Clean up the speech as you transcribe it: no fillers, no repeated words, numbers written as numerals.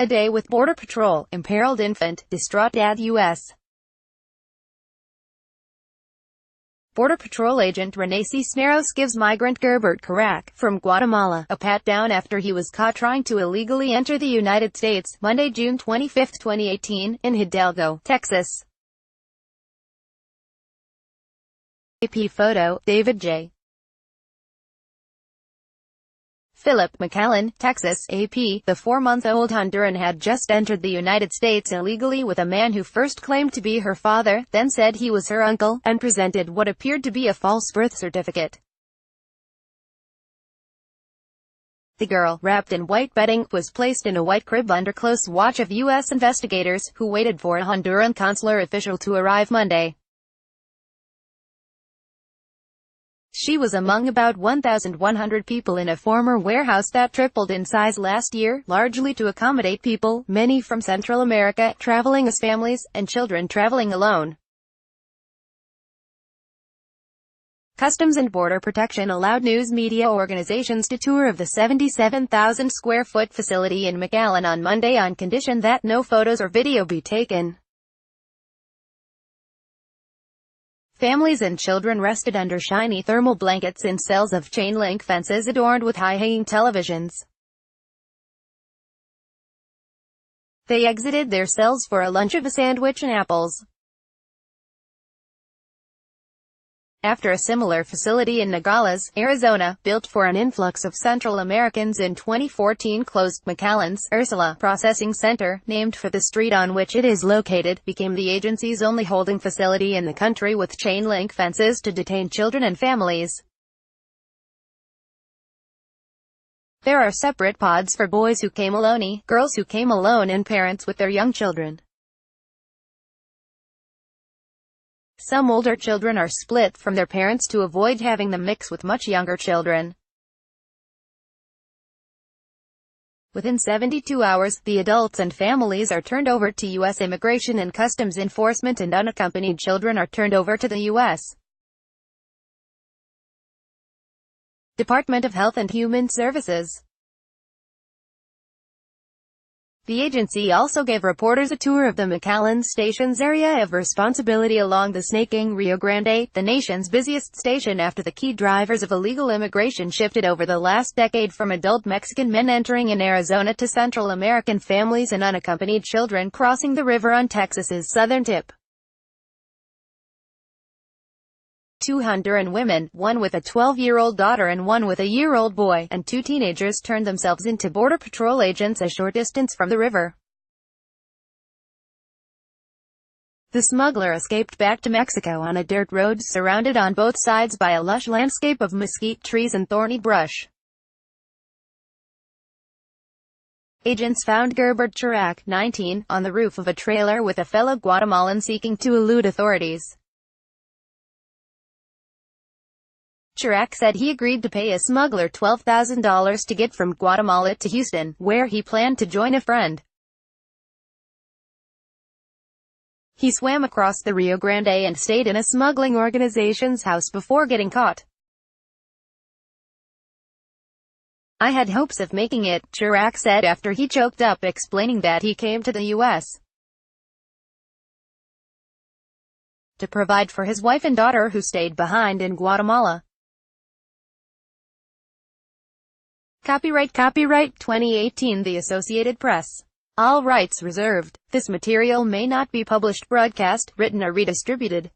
A day with Border Patrol, imperiled infant, distraught dad U.S. Border Patrol agent Renee Cisneros gives migrant Gerbert Chirac, from Guatemala, a pat-down after he was caught trying to illegally enter the United States, Monday, June 25, 2018, in Hidalgo, Texas. AP photo, David J. Philip McAllen, Texas, AP. The 4-month-old Honduran had just entered the United States illegally with a man who first claimed to be her father, then said he was her uncle, and presented what appeared to be a false birth certificate. The girl, wrapped in white bedding, was placed in a white crib under close watch of U.S. investigators, who waited for a Honduran consular official to arrive Monday. She was among about 1,100 people in a former warehouse that tripled in size last year, largely to accommodate people, many from Central America, traveling as families, and children traveling alone. Customs and Border Protection allowed news media organizations to tour of the 77,000-square-foot facility in McAllen on Monday on condition that no photos or video be taken. Families and children rested under shiny thermal blankets in cells of chain-link fences adorned with high-hanging televisions. They exited their cells for a lunch of a sandwich and apples. After a similar facility in Nogales, Arizona, built for an influx of Central Americans in 2014 closed, McAllen's Ursula Processing Center, named for the street on which it is located, became the agency's only holding facility in the country with chain-link fences to detain children and families. There are separate pods for boys who came alone, girls who came alone, and parents with their young children. Some older children are split from their parents to avoid having them mix with much younger children. Within 72 hours, the adults and families are turned over to U.S. Immigration and Customs Enforcement, and unaccompanied children are turned over to the U.S. Department of Health and Human Services. The agency also gave reporters a tour of the McAllen Station's area of responsibility along the snaking Rio Grande, the nation's busiest station after the key drivers of illegal immigration shifted over the last decade from adult Mexican men entering in Arizona to Central American families and unaccompanied children crossing the river on Texas's southern tip. 2 Honduran women, one with a 12-year-old daughter and one with a year-old boy, and 2 teenagers turned themselves into Border Patrol agents a short distance from the river. The smuggler escaped back to Mexico on a dirt road surrounded on both sides by a lush landscape of mesquite trees and thorny brush. Agents found Gerbert Chirac, 19, on the roof of a trailer with a fellow Guatemalan seeking to elude authorities. Chirac said he agreed to pay a smuggler $12,000 to get from Guatemala to Houston, where he planned to join a friend. He swam across the Rio Grande and stayed in a smuggling organization's house before getting caught. "I had hopes of making it," Chirac said after he choked up, explaining that he came to the U.S. to provide for his wife and daughter who stayed behind in Guatemala. Copyright 2018 The Associated Press. All rights reserved. This material may not be published, broadcast, written or redistributed.